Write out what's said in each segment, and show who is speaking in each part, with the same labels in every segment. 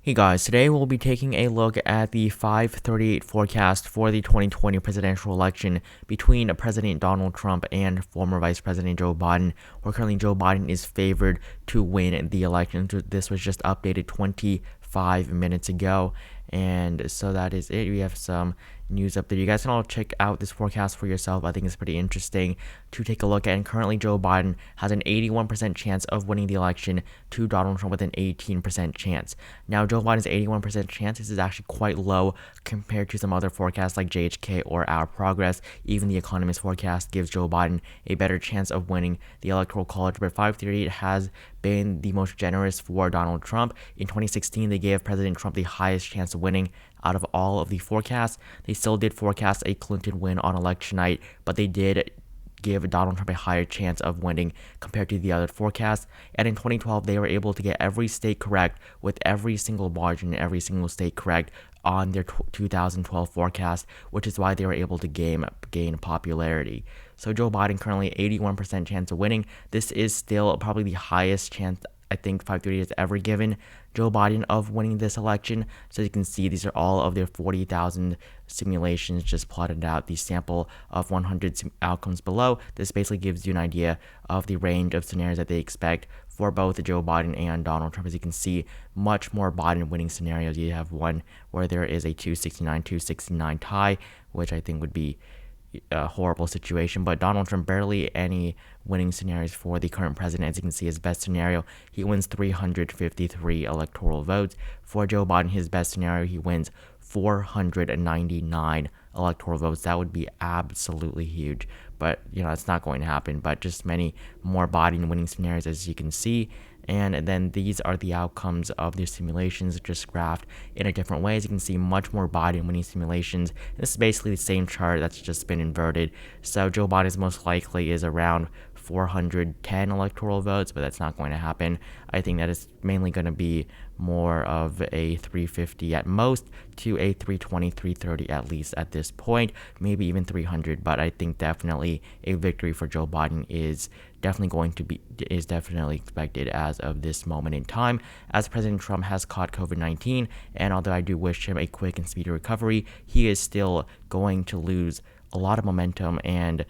Speaker 1: Hey guys, today we'll be taking a look at the FiveThirtyEight forecast for the 2020 presidential election between President Donald Trump and former Vice President Joe Biden, where currently Joe Biden is favored to win the election. This was just updated 25 minutes ago, and so that is it. We have some news up there. You guys can all check out this forecast for yourself. I think it's pretty interesting to take a look at. And currently, Joe Biden has an 81% chance of winning the election to Donald Trump with an 18% chance. Now, Joe Biden's 81% chance, this is actually quite low compared to some other forecasts like JHK or Our Progress. Even the Economist forecast gives Joe Biden a better chance of winning the Electoral College, but FiveThirtyEight has been the most generous for Donald Trump. In 2016, they gave President Trump the highest chance of winning out of all of the forecasts. They still did forecast a Clinton win on election night, but they did give Donald Trump a higher chance of winning compared to the other forecasts. And in 2012, they were able to get every state correct with every single margin, every single state correct on their 2012 forecast, which is why they were able to gain popularity. So Joe Biden currently 81% chance of winning. This is still probably the highest chance I think FiveThirtyEight has ever given Joe Biden of winning this election. So you can see these are all of their 40,000 simulations just plotted out, the sample of 100 outcomes below. This basically gives you an idea of the range of scenarios that they expect for both Joe Biden and Donald Trump. As you can see, much more Biden winning scenarios. You have one where there is a 269 tie, which I think would be a horrible situation, but Donald Trump barely any winning scenarios for the current president. As you can see, his best scenario, he wins 353 electoral votes. For Joe Biden, his best scenario, he wins 499 electoral votes. That would be absolutely huge, but it's not going to happen. But just many more Biden winning scenarios, as you can see. And then these are the outcomes of the simulations just graphed in a different way. As you can see, much more Biden winning simulations. This is basically the same chart that's just been inverted. So Joe Biden's most likely is around 410 electoral votes, but that's not going to happen. I think that is mainly going to be more of a 350 at most to a 320, 330 at least at this point, maybe even 300. But I think definitely a victory for Joe Biden is definitely expected as of this moment in time, as President Trump has caught COVID-19, and although I do wish him a quick and speedy recovery, he is still going to lose a lot of momentum and a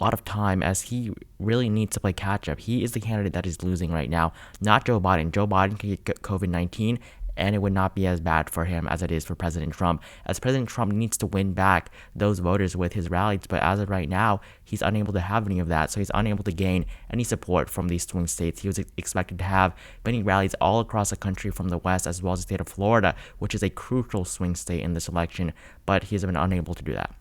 Speaker 1: lot of time, as he really needs to play catch up. He is the candidate that is losing right now, not Joe Biden. Joe Biden can get COVID-19 and it would not be as bad for him as it is for President Trump, as President Trump needs to win back those voters with his rallies, but as of right now, he's unable to have any of that, so he's unable to gain any support from these swing states. He was expected to have many rallies all across the country from the West, as well as the state of Florida, which is a crucial swing state in this election, but he has been unable to do that.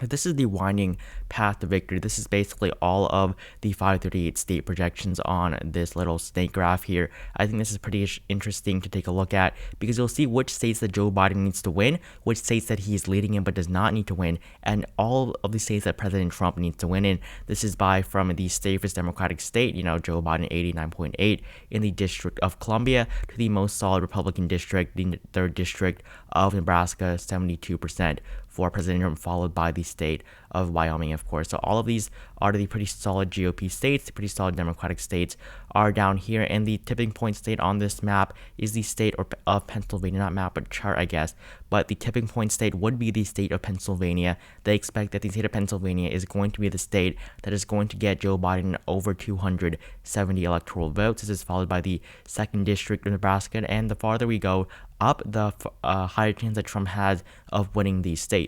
Speaker 1: This is the winding path to victory. This is basically all of the FiveThirtyEight state projections on this little snake graph here. I think this is pretty interesting to take a look at, because you'll see which states that Joe Biden needs to win, which states that he's leading in but does not need to win, and all of the states that President Trump needs to win in. This is from the safest Democratic state, Joe Biden 89.8 in the District of Columbia, to the most solid Republican district, the 3rd District of Nebraska, 72%. For President Trump, followed by the state of Wyoming, of course. So all of these are the pretty solid GOP states, the pretty solid Democratic states are down here, and the tipping point state on this map is the state of Pennsylvania, not map, but chart, I guess. But the tipping point state would be the state of Pennsylvania. They expect that the state of Pennsylvania is going to be the state that is going to get Joe Biden over 270 electoral votes. This is followed by the 2nd District of Nebraska, and the farther we go up, the higher chance that Trump has of winning these states.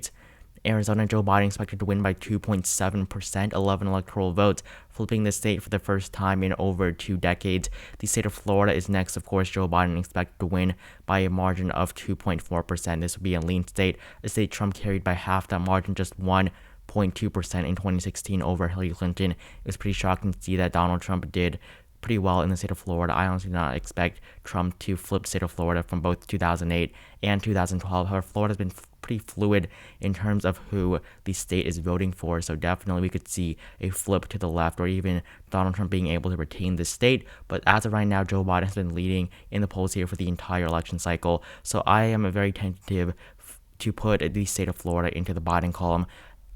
Speaker 1: Arizona, Joe Biden expected to win by 2.7%, 11 electoral votes, flipping the state for the first time in over 2 decades. The state of Florida is next, of course. Joe Biden expected to win by a margin of 2.4%. This would be a lean state, a state Trump carried by half that margin, just 1.2% in 2016 over Hillary Clinton. It was pretty shocking to see that Donald Trump did pretty well in the state of Florida. I honestly did not expect Trump to flip the state of Florida from both 2008 and 2012. However, Florida has been pretty fluid in terms of who the state is voting for, so definitely we could see a flip to the left, or even Donald Trump being able to retain the state. But as of right now, Joe Biden has been leading in the polls here for the entire election cycle, so I am very tentative to put the state of Florida into the Biden column.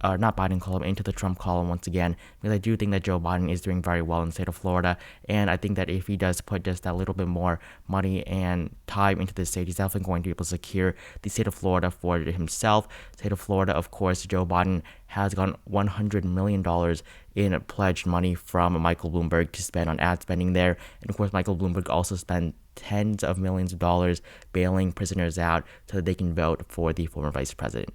Speaker 1: not Biden column, into the Trump column once again, because I do think that Joe Biden is doing very well in the state of Florida, and I think that if he does put just that little bit more money and time into this state, he's definitely going to be able to secure the state of Florida for himself. State of Florida, of course, Joe Biden has gotten $100 million in pledged money from Michael Bloomberg to spend on ad spending there, and of course Michael Bloomberg also spent tens of millions of dollars bailing prisoners out so that they can vote for the former vice president.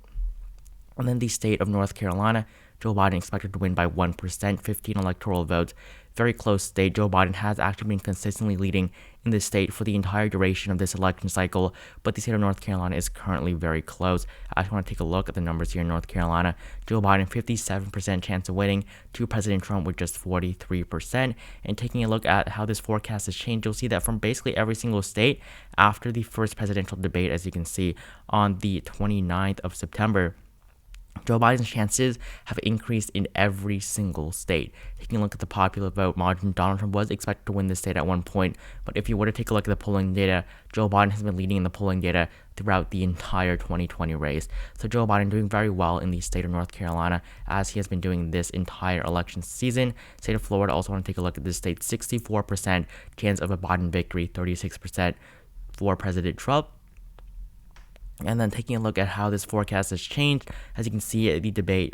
Speaker 1: And then the state of North Carolina, Joe Biden expected to win by 1%, 15 electoral votes. Very close state. Joe Biden has actually been consistently leading in this state for the entire duration of this election cycle, but the state of North Carolina is currently very close. I just want to take a look at the numbers here in North Carolina. Joe Biden, 57% chance of winning to President Trump with just 43%. And taking a look at how this forecast has changed, you'll see that from basically every single state after the first presidential debate, as you can see on the 29th of September, Joe Biden's chances have increased in every single state. Taking a look at the popular vote margin, Donald Trump was expected to win this state at one point, but if you were to take a look at the polling data, Joe Biden has been leading in the polling data throughout the entire 2020 race. So Joe Biden doing very well in the state of North Carolina, as he has been doing this entire election season. State of Florida, also want to take a look at this state, 64% chance of a Biden victory, 36% for President Trump. And then taking a look at how this forecast has changed, as you can see at the debate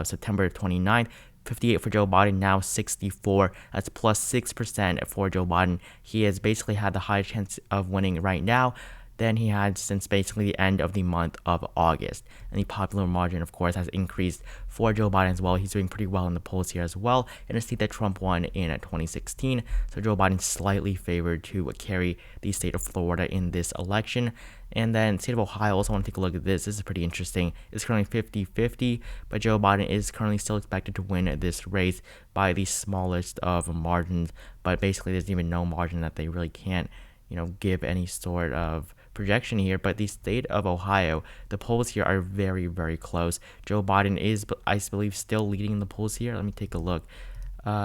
Speaker 1: September 29th, 58 for Joe Biden, now 64. That's plus 6% for Joe Biden. He has basically had the highest chance of winning right now than he had since basically the end of the month of August. And the popular margin, of course, has increased for Joe Biden as well. He's doing pretty well in the polls here as well, in a seat that Trump won in 2016. So Joe Biden slightly favored to carry the state of Florida in this election. And then state of Ohio, also want to take a look at this. This is pretty interesting. It's currently 50-50, but Joe Biden is currently still expected to win this race by the smallest of margins. But basically, there's even no margin that they really can't, give any sort of projection here. But the state of Ohio, the polls here are very, very close. Joe Biden is, I believe, still leading in the polls here. Let me take a look.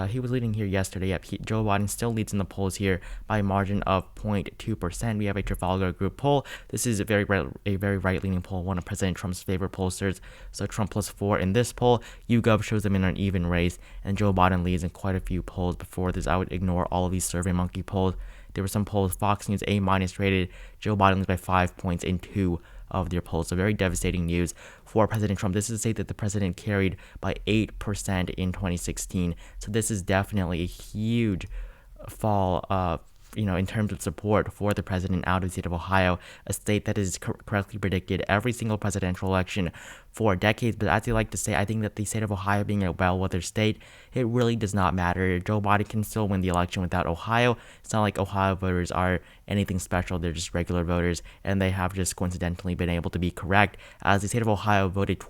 Speaker 1: He was leading here yesterday. Yep, Joe Biden still leads in the polls here by a margin of 0.2%. We have a Trafalgar Group poll. This is a very right-leaning poll, one of President Trump's favorite pollsters. So Trump +4 in this poll. YouGov shows them in an even race, and Joe Biden leads in quite a few polls. Before this, I would ignore all of these SurveyMonkey polls. There were some polls, Fox News A- rated. Joe Biden leads by 5 points in 2 of their polls. So very devastating news for President Trump. This is a state that the president carried by 8% in 2016. So this is definitely a huge fall in terms of support for the president out of the state of Ohio, a state that has correctly predicted every single presidential election for decades. But as they like to say, I think that the state of Ohio being a bellwether state, it really does not matter. Joe Biden can still win the election without Ohio. It's not like Ohio voters are anything special. They're just regular voters, and they have just coincidentally been able to be correct, as the state of Ohio voted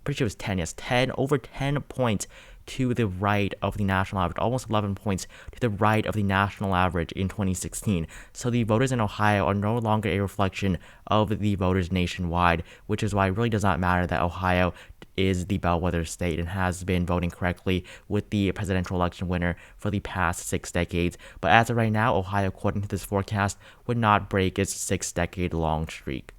Speaker 1: pretty sure it was 10, yes, over 10 points to the right of the national average, almost 11 points to the right of the national average in 2016. So the voters in Ohio are no longer a reflection of the voters nationwide, which is why it really does not matter that Ohio is the bellwether state and has been voting correctly with the presidential election winner for the past 6 decades. But as of right now, Ohio, according to this forecast, would not break its 6-decade-long streak.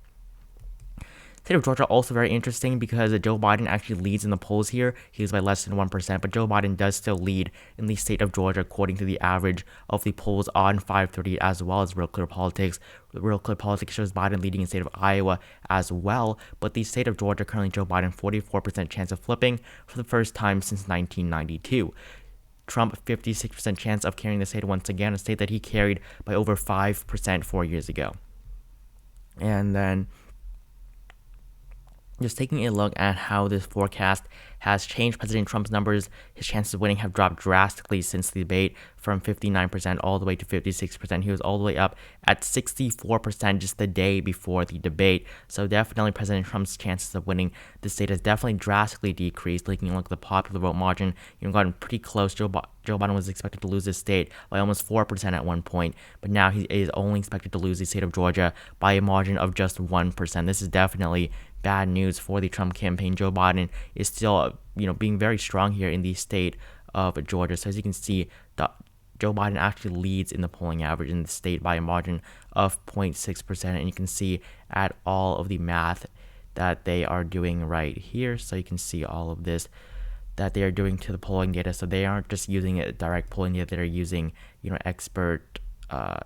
Speaker 1: State of Georgia also very interesting because Joe Biden actually leads in the polls here. He is by less than 1%, but Joe Biden does still lead in the state of Georgia according to the average of the polls on 538 as well as Real Clear Politics. Real Clear Politics shows Biden leading in the state of Iowa as well, but the state of Georgia currently Joe Biden 44% chance of flipping for the first time since 1992. Trump 56% chance of carrying the state once again, a state that he carried by over 5% 4 years ago. And then just taking a look at how this forecast has changed President Trump's numbers, his chances of winning have dropped drastically since the debate, from 59% all the way to 56%. He was all the way up at 64% just the day before the debate. So definitely President Trump's chances of winning the state has definitely drastically decreased. Taking a look at the popular vote margin, gotten pretty close. Joe Biden was expected to lose this state by almost 4% at one point, but now he is only expected to lose the state of Georgia by a margin of just 1%. This is definitely bad news for the Trump campaign. Joe Biden is still, being very strong here in the state of Georgia. So as you can see, Joe Biden actually leads in the polling average in the state by a margin of 0.6%. And you can see at all of the math that they are doing right here. So you can see all of this that they are doing to the polling data. So they aren't just using a direct polling data, they're using, expert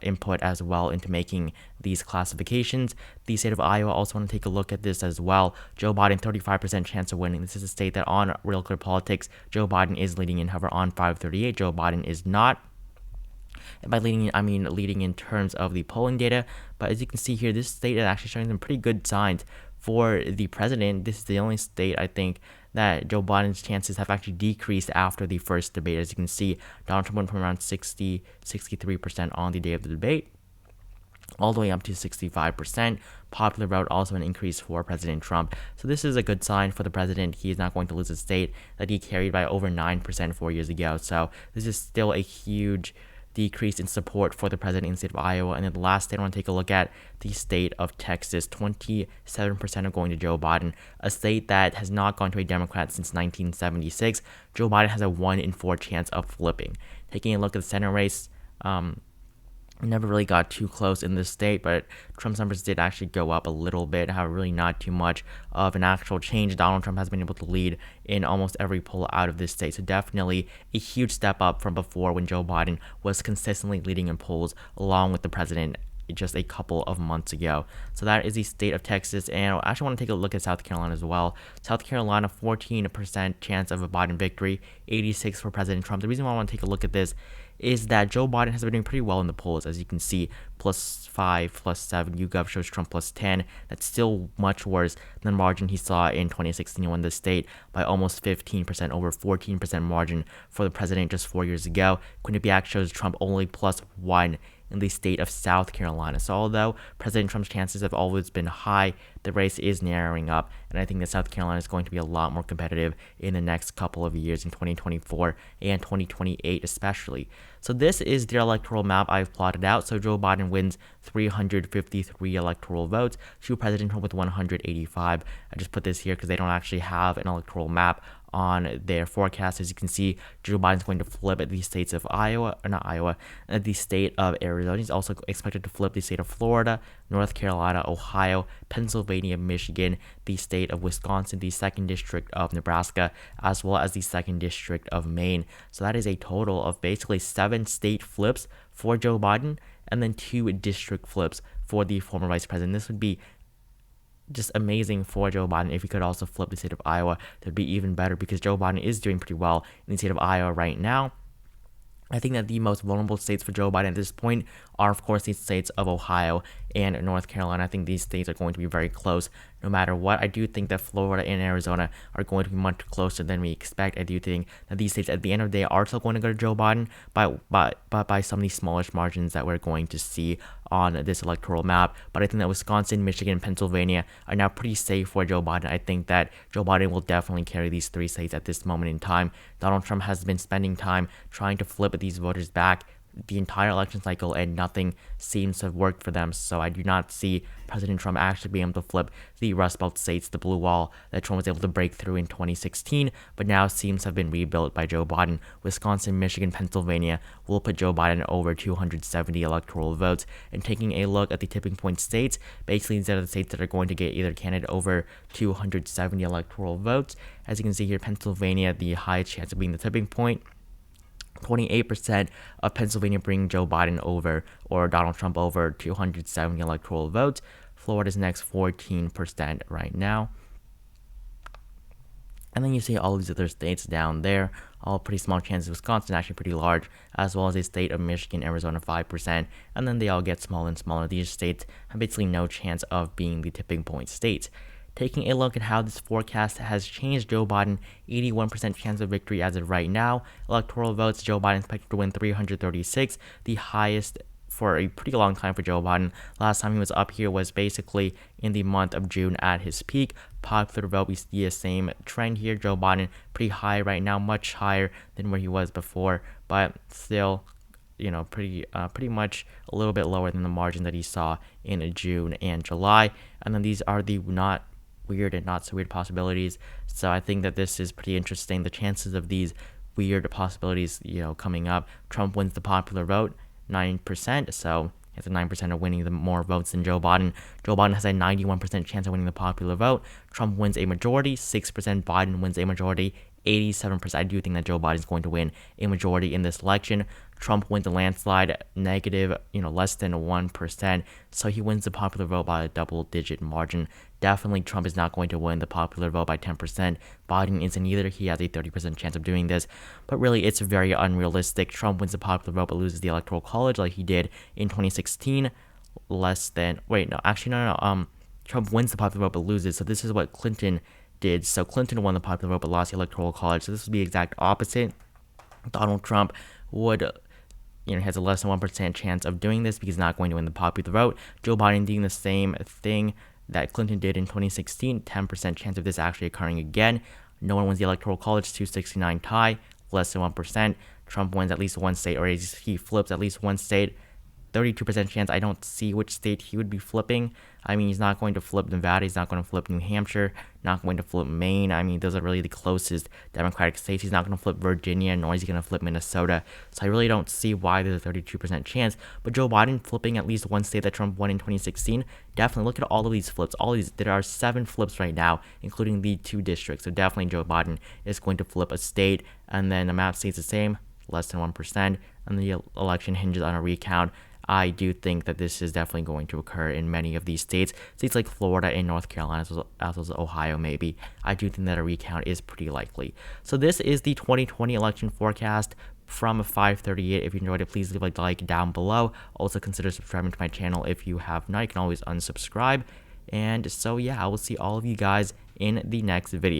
Speaker 1: input as well into making these classifications. The state of Iowa, also want to take a look at this as well. Joe Biden, 35% chance of winning. This is a state that on Real Clear Politics, Joe Biden is leading in. However, on 538, Joe Biden is not. And by leading in, I mean leading in terms of the polling data. But as you can see here, this state is actually showing some pretty good signs for the president. This is the only state, I think, that Joe Biden's chances have actually decreased after the first debate. As you can see, Donald Trump went from around 63% on the day of the debate, all the way up to 65%. Popular vote also an increase for President Trump. So this is a good sign for the president. He is not going to lose a state that he carried by over 9% 4 years ago. So this is still a huge decrease in support for the president in the state of Iowa. And then the last state I want to take a look at, the state of Texas. 27% are going to Joe Biden, a state that has not gone to a Democrat since 1976. Joe Biden has a 1 in 4 chance of flipping. Taking a look at the Senate race, never really got too close in this state, but Trump's numbers did actually go up a little bit. However, really not too much of an actual change. Donald Trump has been able to lead in almost every poll out of this state. So definitely a huge step up from before when Joe Biden was consistently leading in polls along with the president just a couple of months ago. So that is the state of Texas. And I actually want to take a look at South Carolina as well. South Carolina, 14% chance of a Biden victory, 86 for President Trump. The reason why I want to take a look at this is that Joe Biden has been doing pretty well in the polls. As you can see, +5, +7, YouGov shows Trump +10. That's still much worse than the margin he saw in 2016. He won the state by almost 15%, over 14% margin for the president just 4 years ago. Quinnipiac shows Trump only +1 in the state of South Carolina. So although President Trump's chances have always been high, the race is narrowing up, and I think that South Carolina is going to be a lot more competitive in the next couple of years, in 2024 and 2028 especially. So this is the electoral map I've plotted out. So Joe Biden wins 353 electoral votes to President Trump with 185. I just put this here because they don't actually have an electoral map on their forecast. As you can see, Joe Biden's going to flip at the states of the state of Arizona. He's also expected to flip the state of Florida, North Carolina, Ohio, Pennsylvania, Michigan, the state of Wisconsin, the 2nd District of Nebraska, as well as the 2nd District of Maine. So that is a total of basically 7 state flips for Joe Biden and then 2 district flips for the former vice president. This would be just amazing for Joe Biden. If he could also flip the state of Iowa, that'd be even better, because Joe Biden is doing pretty well in the state of Iowa right now. I think that the most vulnerable states for Joe Biden at this point are, of course, the states of Ohio and North Carolina. I think these states are going to be very close no matter what. I do think that Florida and Arizona are going to be much closer than we expect. I do think that these states at the end of the day are still going to go to Joe Biden by some of these smallish margins that we're going to see on this electoral map. But I think that Wisconsin, Michigan, and Pennsylvania are now pretty safe for Joe Biden. I think that Joe Biden will definitely carry these 3 states at this moment in time. Donald Trump has been spending time trying to flip these voters back the entire election cycle, and nothing seems to have worked for them. So I do not see President Trump actually being able to flip the Rust Belt states, the blue wall that Trump was able to break through in 2016, but now seems to have been rebuilt by Joe Biden. Wisconsin, Michigan, Pennsylvania will put Joe Biden over 270 electoral votes. And taking a look at the tipping point states, basically these are the states that are going to get either candidate over 270 electoral votes. As you can see here, Pennsylvania, the highest chance of being the tipping point. 28% of Pennsylvania bring Joe Biden over, or Donald Trump over, 270 electoral votes. Florida's next, 14% right now. And then you see all these other states down there, all pretty small chances. Wisconsin actually pretty large, as well as the state of Michigan, Arizona, 5%. And then they all get smaller and smaller. These states have basically no chance of being the tipping point states. Taking a look at how this forecast has changed, Joe Biden, 81% chance of victory as of right now. Electoral votes, Joe Biden expected to win 336, the highest for a pretty long time for Joe Biden. Last time he was up here was basically in the month of June at his peak. Popular vote, we see the same trend here. Joe Biden pretty high right now, much higher than where he was before, but still, pretty much a little bit lower than the margin that he saw in June and July. And then these are the not weird and not so weird possibilities. So I think that this is pretty interesting. The chances of these weird possibilities, coming up. Trump wins the popular vote, 9%. So has a 9% of winning the more votes than Joe Biden. Joe Biden has a 91% chance of winning the popular vote. Trump wins a majority, 6%. Biden wins a majority, 87%. I do think that Joe Biden is going to win a majority in this election. Trump wins a landslide, negative, less than 1%. So he wins the popular vote by a double-digit margin. Definitely, Trump is not going to win the popular vote by 10%. Biden isn't either. He has a 30% chance of doing this. But really, it's very unrealistic. Trump wins the popular vote but loses the Electoral College like he did in 2016. Trump wins the popular vote but loses. So this is what Clinton did. So Clinton won the popular vote but lost the Electoral College. So this would be the exact opposite. Donald Trump would has a less than 1% chance of doing this because he's not going to win the popular vote. Joe Biden doing the same thing that Clinton did in 2016, 10% chance of this actually occurring again. No one wins the Electoral College, 269 tie, less than 1%. Trump wins at least one state, or he flips at least one state, 32% chance. I don't see which state he would be flipping. I mean, he's not going to flip Nevada. He's not going to flip New Hampshire. Not going to flip Maine. I mean, those are really the closest Democratic states. He's not going to flip Virginia, nor is he going to flip Minnesota. So I really don't see why there's a 32% chance. But Joe Biden flipping at least one state that Trump won in 2016, definitely look at all of these flips. There are 7 flips right now, including the 2 districts. So definitely Joe Biden is going to flip a state, and then the map stays the same, less than 1%, and the election hinges on a recount. I do think that this is definitely going to occur in many of these states like Florida and North Carolina, as well as Ohio maybe. I do think that a recount is pretty likely. So this is the 2020 election forecast from FiveThirtyEight. If you enjoyed it, please leave a like down below. Also consider subscribing to my channel if you have not. You can always unsubscribe. And so yeah, I will see all of you guys in the next video.